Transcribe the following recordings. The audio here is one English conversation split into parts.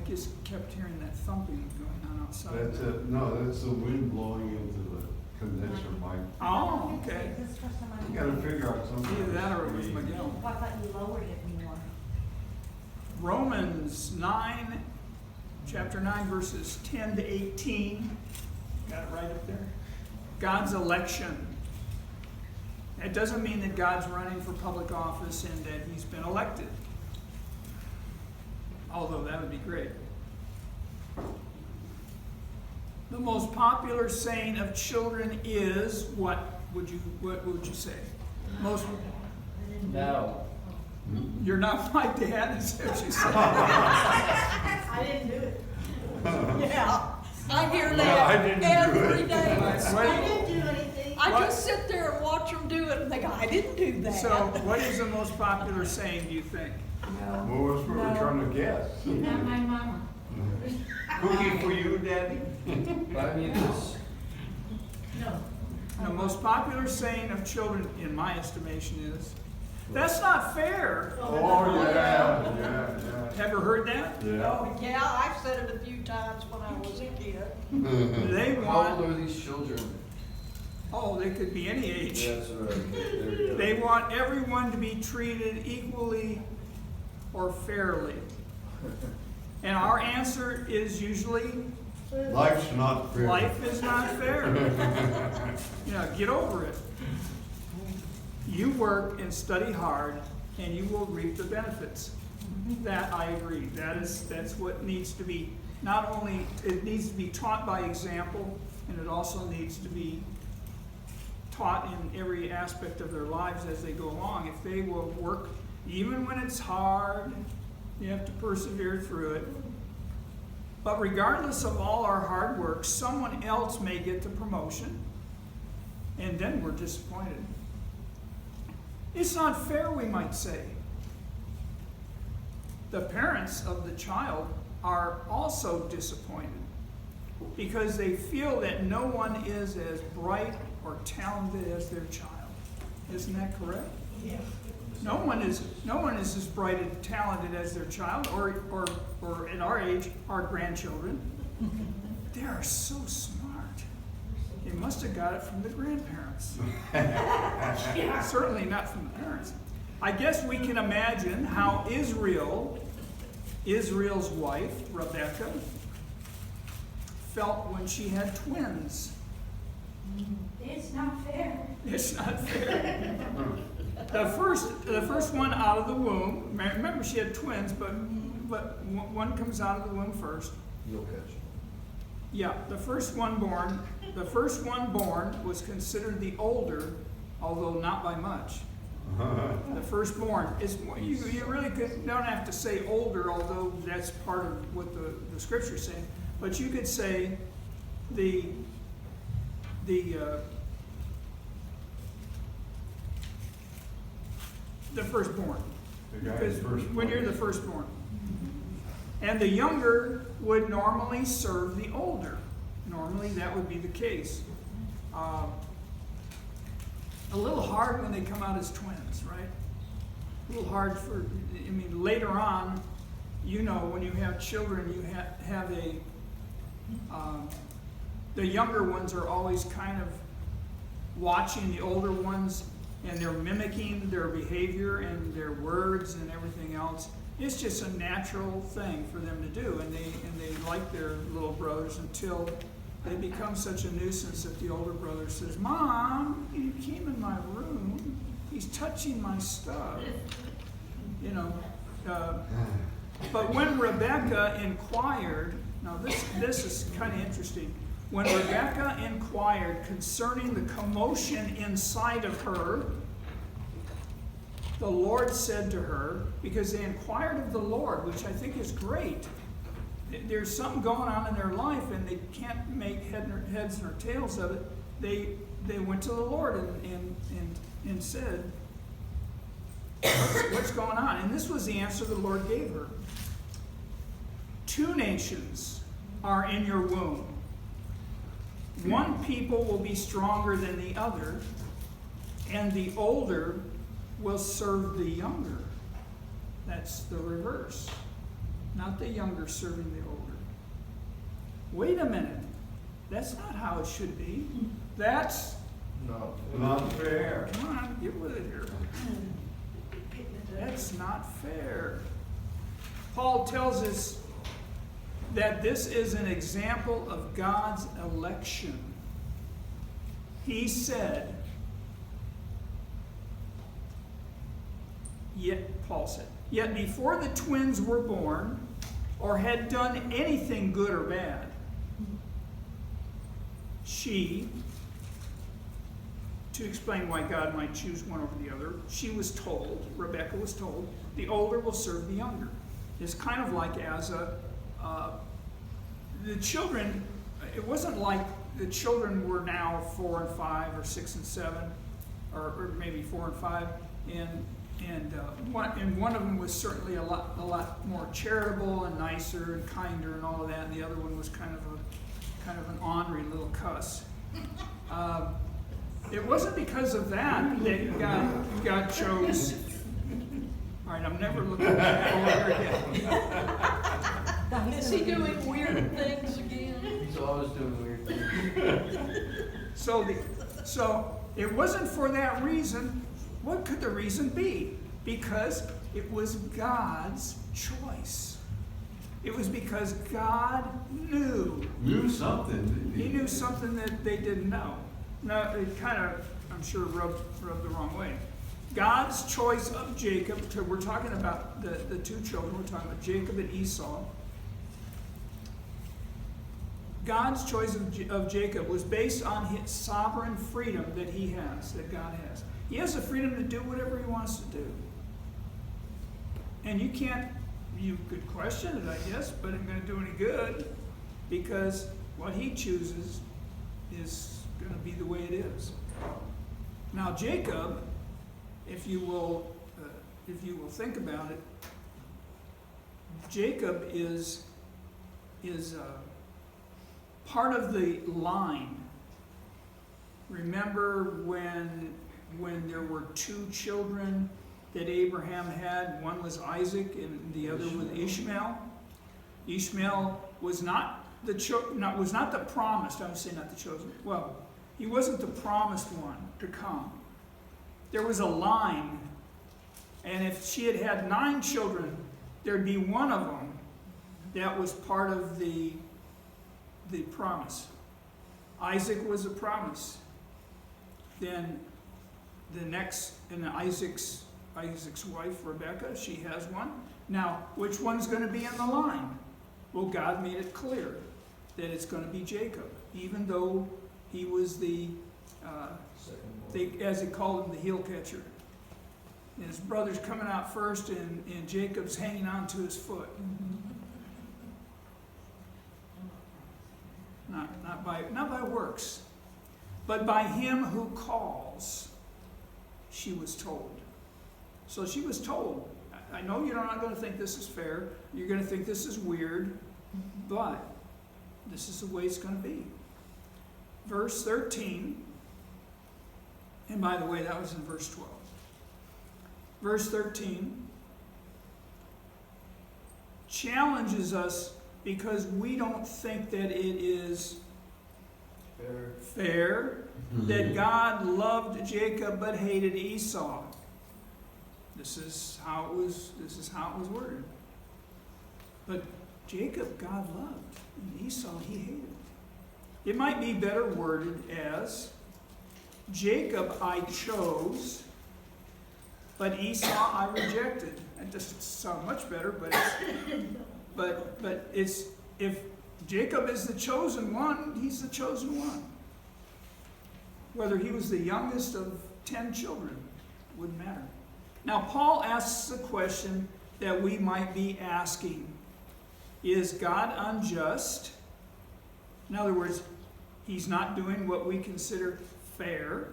just kept hearing that thumping going on outside. That's it, no, that's the wind blowing into the condenser mic. Oh, okay. Is this for somebody? You gotta figure out something. Either that or it was Miguel. Oh, I thought you lowered it more. Romans 9, chapter 9, verses 10 to 18. Got it right up there. God's election. That doesn't mean that God's running for public office and that he's been elected. Although that would be great. The most popular saying of children is, what would you say? Most. No. You're not my dad, is what you said. I didn't do it. Yeah, I hear I that didn't do every it. day. I didn't do anything. I What? just sit there and watch them do it and think, I didn't do that. So, what is the most popular saying, do you think? Well, that's what we're trying to guess. Not my mama. Cookie for you, Daddy? But I mean, it's, No. The most popular saying of children, in my estimation, is, "That's not fair." Oh, yeah. Ever heard that? Yeah. Oh, yeah, I've said it a few times when I was a kid. They how old want, are these children? oh, they could be any age. That's right. There you go. They want everyone to be treated equally or fairly. And our answer is usually, Life's not fair. life is not fair. Get over it. You work and study hard, and you will reap the benefits. That I agree. That's what needs to be, not only, it needs to be taught by example, and it also needs to be taught in every aspect of their lives as they go along. If they will work, even when it's hard, you have to persevere through it. But regardless of all our hard work, someone else may get the promotion, and then we're disappointed. It's not fair, we might say. The parents of the child are also disappointed because they feel that no one is as bright or talented as their child. Isn't that correct? Yeah. No one is as bright and talented as their child, or at our age, our grandchildren. They are so smart. They must have got it from the grandparents. Certainly not from the parents. I guess we can imagine how Israel's wife, Rebecca, felt when she had twins. It's not fair. It's not fair. The first one out of the womb. Remember, she had twins, but one comes out of the womb first. You'll catch it. Yeah, the first one born was considered the older, although not by much. The firstborn is you really don't have to say older, although that's part of what the scripture's saying. But you could say the firstborn, The guy because is first. when you're the firstborn, and the younger would normally serve the older. Normally that would be the case. A little hard when they come out as twins, right? A little hard later on, when you have children, you have the younger ones are always kind of watching the older ones, and they're mimicking their behavior and their words and everything else. It's just a natural thing for them to do, and they like their little brothers until they become such a nuisance that the older brother says, "Mom, he came in my room. He's touching my stuff." But when Rebecca inquired, now this is kind of interesting. When Rebecca inquired concerning the commotion inside of her, the Lord said to her, because they inquired of the Lord, which I think is great. There's something going on in their life and they can't make heads nor tails of it. They went to the Lord and said, what's going on? And this was the answer the Lord gave her. 2 nations are in your womb. One people will be stronger than the other, and the older will serve the younger. That's the reverse. not the younger serving the older. Wait a minute. That's not how it should be. That's, No. Not fair. come on, get with it here. That's not fair. Paul tells us that this is an example of God's election. He said, Paul said, yet before the twins were born or had done anything good or bad, she, to explain why God might choose one over the other, she was told, Rebecca was told, the older will serve the younger. It's kind of like as the children, it wasn't like the children were now 4 and 5 or 6 and 7, or maybe 4 and 5, and one of them was certainly a lot more charitable and nicer and kinder and all of that, and the other one was kind of an ornery little cuss. It wasn't because of that God chose. All right, I'm never looking at that over again. Is he doing weird things again? He's always doing weird things. So it wasn't for that reason. What could the reason be? Because it was God's choice. It was because God knew. Knew something, didn't he? He knew something that they didn't know. Now, it kind of, I'm sure, rubbed the wrong way. God's choice of Jacob, we're talking about the two children, we're talking about Jacob and Esau. God's choice of Jacob was based on his sovereign freedom that he has, that God has. He has the freedom to do whatever he wants to do. And you could question it, I guess, but it ain't going to do any good, because what he chooses is going to be the way it is. Now Jacob, if you will think about it, Jacob is part of the line. Remember when there were two children that Abraham had? One was Isaac and the other was Ishmael. Ishmael was not the promised. I would say not the chosen. Well, he wasn't the promised one to come. There was a line, and if she had had 9 children, there'd be one of them that was part of the promise. Isaac was a promise. Then the next, and Isaac's wife, Rebecca, she has one. Now, which one's going to be in the line? Well, God made it clear that it's going to be Jacob, even though he was the, as he called him, the heel catcher. And his brother's coming out first, and Jacob's hanging on to his foot. Not by works, but by him who calls, she was told. So she was told, I know you're not going to think this is fair, you're going to think this is weird, but this is the way it's going to be. Verse 13, and by the way, that was in verse 12. Verse 13 challenges us because we don't think that it is fair that God loved Jacob but hated Esau. This is how it was worded. But Jacob God loved, and Esau he hated. It might be better worded as Jacob I chose, but Esau I rejected. That doesn't sound much better, but it's, if Jacob is the chosen one, he's the chosen one. Whether he was the youngest of 10 children, wouldn't matter. Now Paul asks a question that we might be asking. Is God unjust? In other words, he's not doing what we consider fair.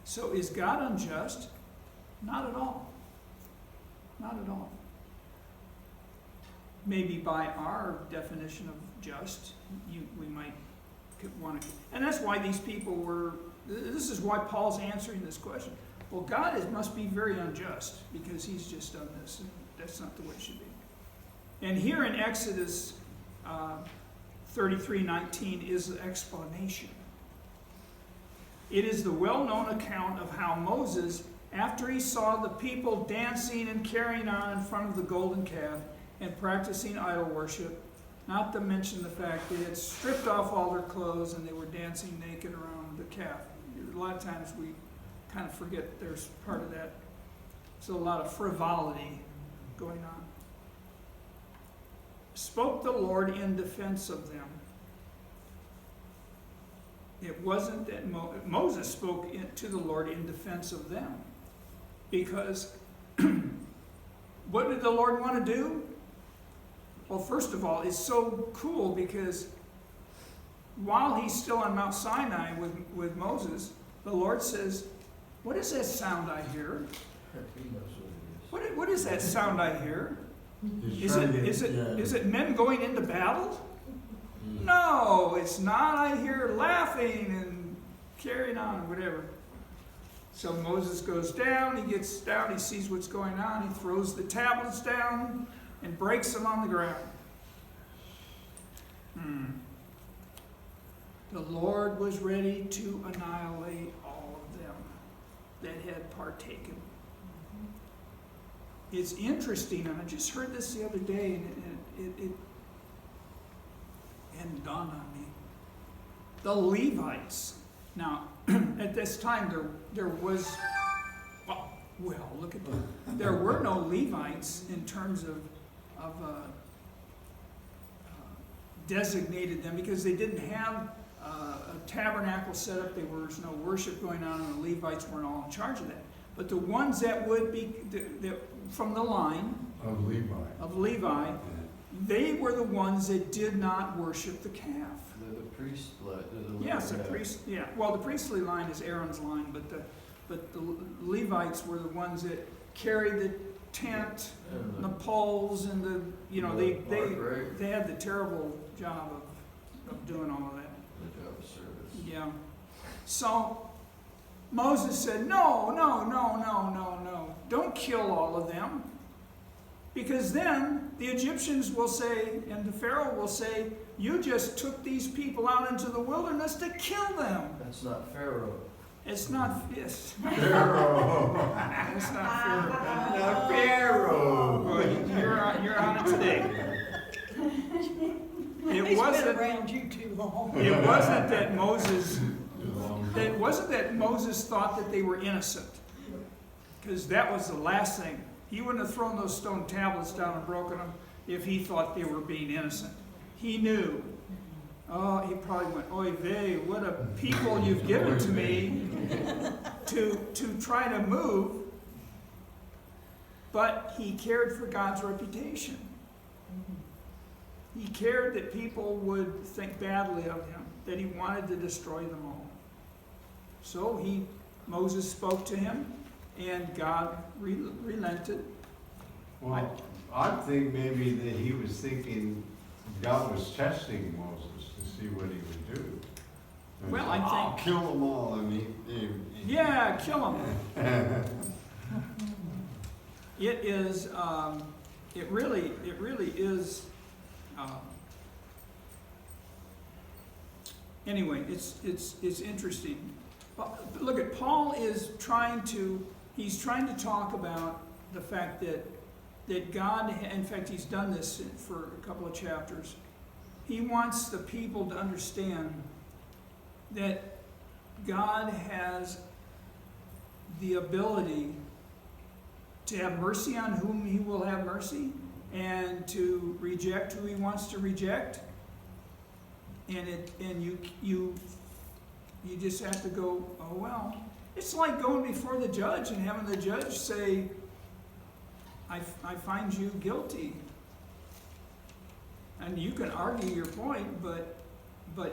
So is God unjust? Not at all. Not at all. Maybe by our definition of just, we might want to. And that's why these people were, this is why Paul's answering this question. Well, God must be very unjust because he's just done this. And that's not the way it should be. And here in Exodus 33:19 is the explanation. It is the well-known account of how Moses, after he saw the people dancing and carrying on in front of the golden calf and practicing idol worship, not to mention the fact they had stripped off all their clothes and they were dancing naked around the calf. A lot of times we kind of forget there's part of that. There's a lot of frivolity going on. Spoke the Lord in defense of them. It wasn't that Moses spoke to the Lord in defense of them. Because what did the Lord want to do? Well, first of all, it's so cool because while he's still on Mount Sinai with Moses, the Lord says, "What is that sound I hear? What is that sound I hear? Is it men going into battle? No, it's not. I hear laughing and carrying on, whatever." So Moses goes down, he gets down, he sees what's going on, he throws the tablets down and breaks them on the ground. The Lord was ready to annihilate all of them that had partaken. It's interesting, and I just heard this the other day, and it hadn't dawned on me. The Levites. Now, at this time, there was, well, look at that. There were no Levites in terms of designated them because they didn't have a tabernacle set up. There was no worship going on, and the Levites weren't all in charge of that. But the ones that would be from the line of Levi, they were the ones that did not worship the calf. The priest, Yes, the priest. Yeah. Well, the priestly line is Aaron's line, but the Levites were the ones that carried the tent, and the poles, and they had the terrible job of doing all of that. The job of service. Yeah. So Moses said, no, don't kill all of them. Because then the Egyptians will say, and the Pharaoh will say, you just took these people out into the wilderness to kill them. That's not Pharaoh. It's not, yes. Pharaoh. It's not Pharaoh. Not Pharaoh. Well, you're on it today. He's been around you too long. It wasn't that Moses thought that they were innocent. Because that was the last thing. He wouldn't have thrown those stone tablets down and broken them if he thought they were being innocent. He knew. Oh, he probably went, oy vey, what a people you've given to me to try to move. But he cared for God's reputation. He cared that people would think badly of him, that he wanted to destroy them all. So Moses spoke to him, and God relented. Well, I think maybe that he was thinking God was testing Moses to see what he would do. And Well, so, I think- I'll kill them all. And he Yeah, kill him. It is. It really is. Anyway, it's interesting. Look at Paul is trying to. He's trying to talk about the fact that God. In fact, he's done this for a couple of chapters. He wants the people to understand that God has the ability to have mercy on whom he will have mercy, and to reject who he wants to reject. And you just have to go, oh well. It's like going before the judge and having the judge say, I find you guilty. And you can argue your point, but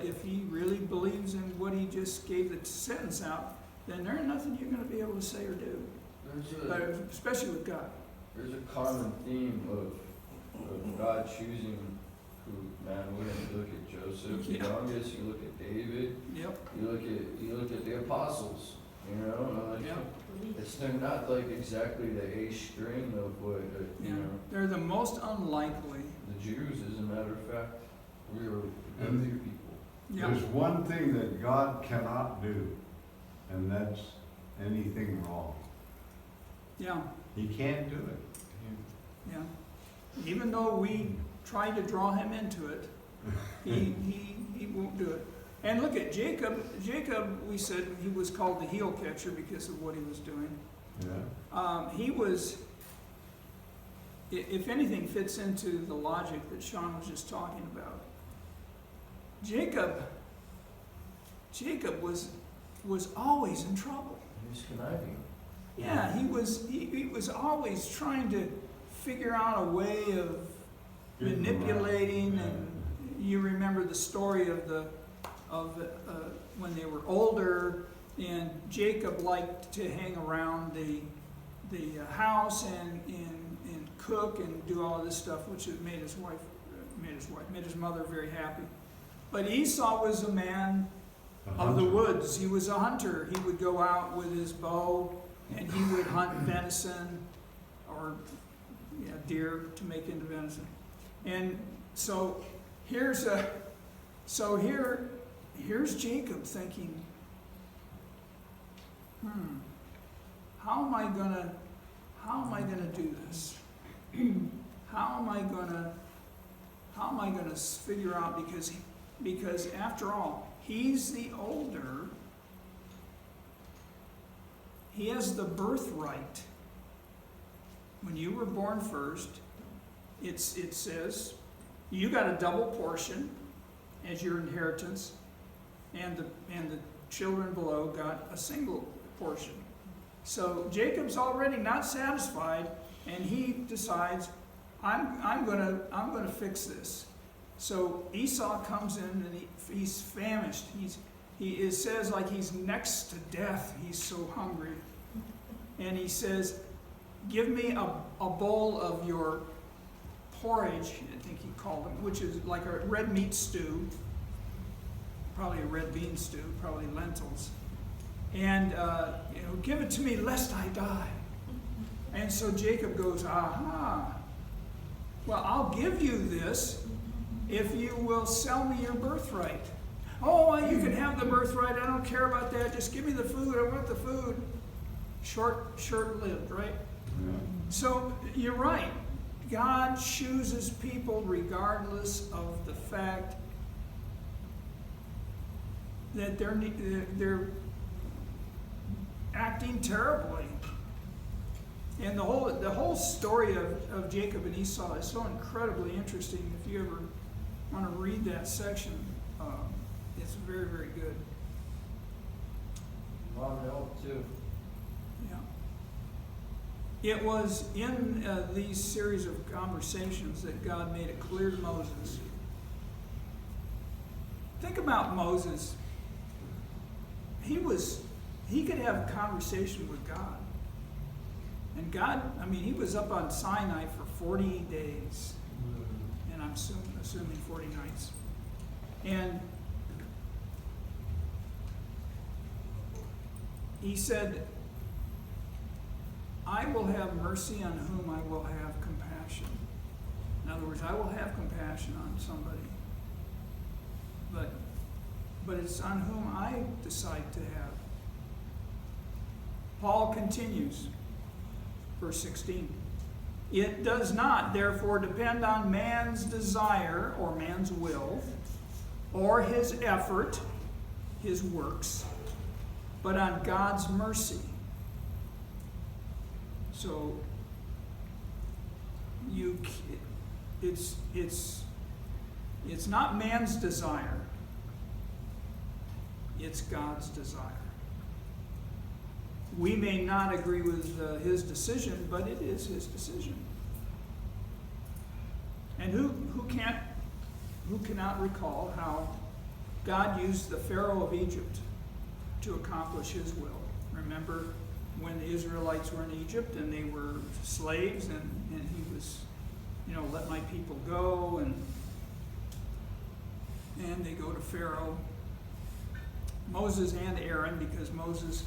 if he really believes in what he just gave the sentence out, then there's nothing you're going to be able to say or do. Especially with God. There's a common theme of God choosing who man wouldn't. You look at Joseph, the youngest. You look at David. Yep. You look at the apostles. You know, like, they're not like exactly the A string of what you know. They're the most unlikely the Jews, as a matter of fact. We were And with you people. Yeah, There's one thing that God cannot do, and that's anything wrong. yeah, He can't do it. yeah. Even though we try to draw him into it, he won't do it. And look at Jacob. Jacob, we said he was called the heel catcher because of what he was doing. Yeah. He was, if anything fits into the logic that Sean was just talking about, Jacob was always in trouble. He was conniving. Yeah, he was always trying to figure out a way of Getting manipulating, around. and you remember the story of when they were older, and Jacob liked to hang around the house and cook and do all this stuff, which made his mother very happy. But Esau was a man of the woods. He was a hunter. He would go out with his bow and he would hunt venison or deer to make into venison. And so here's Jacob thinking, how am I gonna do this? How am I gonna figure out, because after all, he's the older. He has the birthright. When you were born first, it says you got a double portion as your inheritance, and the children below got a single portion. So Jacob's already not satisfied, and he decides, I'm gonna fix this. So Esau comes in and he's famished. It says like he's next to death. He's so hungry, and he says, "Give me a bowl of your porridge," I think he called it, which is like a red meat stew, probably a red bean stew, probably lentils, and give it to me lest I die. And so Jacob goes, aha, well, I'll give you this if you will sell me your birthright. Oh, well, you can have the birthright. I don't care about that. Just give me the food. I want the food. Short-lived, right? Yeah. So you're right. God chooses people regardless of the fact that they're acting terribly. And the whole story of Jacob and Esau is so incredibly interesting. If you ever want to read that section, it's very, very good. Mom helped too. Yeah. It was in these series of conversations that God made it clear to Moses. Think about Moses. He could have a conversation with God. And God, he was up on Sinai for 40 days. And I'm assuming 40 nights. And he said, I will have mercy on whom I will have compassion. In other words, I will have compassion on somebody. But it's on whom I decide to have. Paul continues, verse 16. It does not, therefore, depend on man's desire or man's will or his effort, his works, but on God's mercy. So it's not man's desire, it's God's desire. We may not agree with his decision, but it is his decision. And who cannot recall how God used the Pharaoh of Egypt to accomplish his will? Remember when the Israelites were in Egypt and they were slaves, and he was, let my people go, and they go to Pharaoh. Moses and Aaron, because Moses,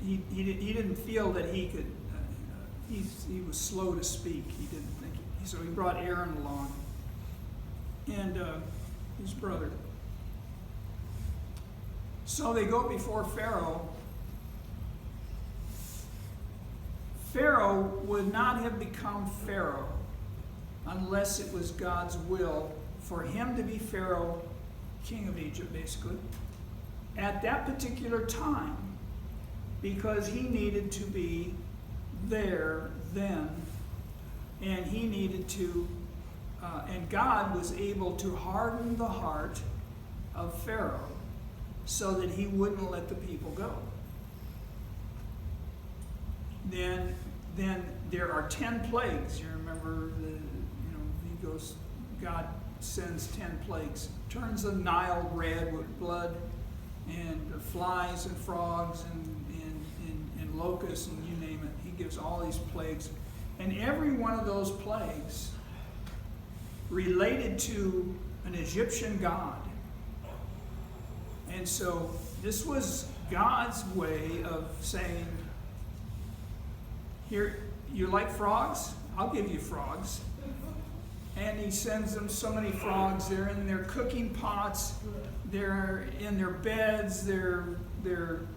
he didn't feel that he could. He was slow to speak. He didn't think So he brought Aaron along and his brother. So they go before Pharaoh. Pharaoh would not have become Pharaoh unless it was God's will for him to be Pharaoh, king of Egypt, basically, at that particular time, because he needed to be there then, and he needed to, and God was able to harden the heart of Pharaoh so that he wouldn't let the people go. Then there are 10 plagues. You remember, he goes, God sends 10 plagues, turns the Nile red with blood, and flies and frogs and locusts and you name it. He gives all these plagues. And every one of those plagues related to an Egyptian god. And so this was God's way of saying, here, you like frogs? I'll give you frogs. And he sends them so many frogs. They're in their cooking pots. They're in their beds. They're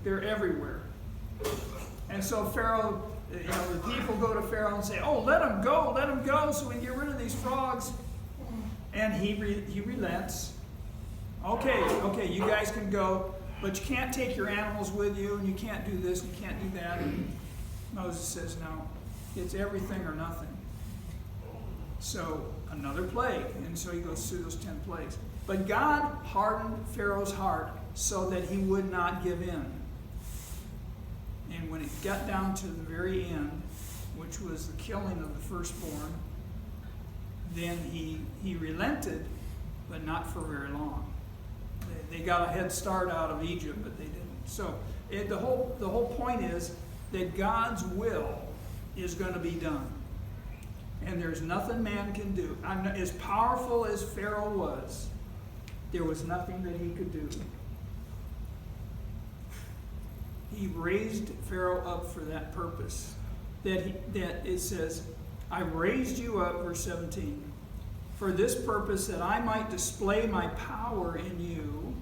everywhere. And so Pharaoh, the people go to Pharaoh and say, "Oh, let them go, so we can get rid of these frogs." And he relents. Okay, you guys can go, but you can't take your animals with you, and you can't do this, and you can't do that. And Moses says, "No, it's everything or nothing." So another plague, and so he goes through those 10 plagues. But God hardened Pharaoh's heart so that he would not give in. And when it got down to the very end, which was the killing of the firstborn, then he relented, but not for very long. They got a head start out of Egypt, but they didn't. So the whole point is that God's will is going to be done. And there's nothing man can do. As powerful as Pharaoh was, there was nothing that he could do. He raised Pharaoh up for that purpose. That it says, "I raised you up," verse 17, "for this purpose, that I might display my power in you,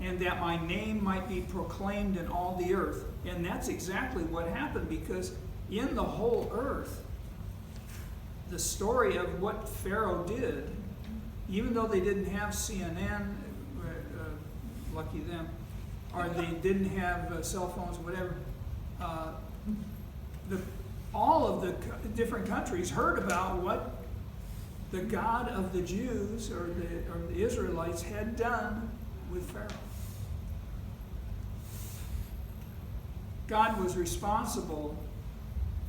and that my name might be proclaimed in all the earth." And that's exactly what happened, because in the whole earth, the story of what Pharaoh did, even though they didn't have CNN, lucky them, or they didn't have cell phones, whatever, all of the different countries heard about what the God of the Jews or the Israelites had done with Pharaoh. God was responsible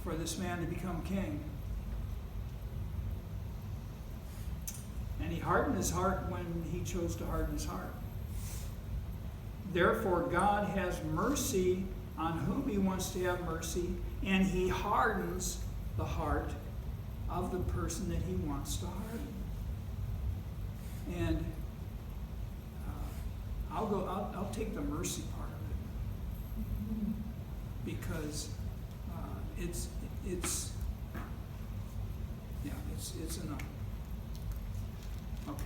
for this man to become king. And he hardened his heart when he chose to harden his heart. Therefore, God has mercy on whom he wants to have mercy, and he hardens the heart of the person that he wants to harden. And I'll take the mercy part of it, because it's enough. Okay.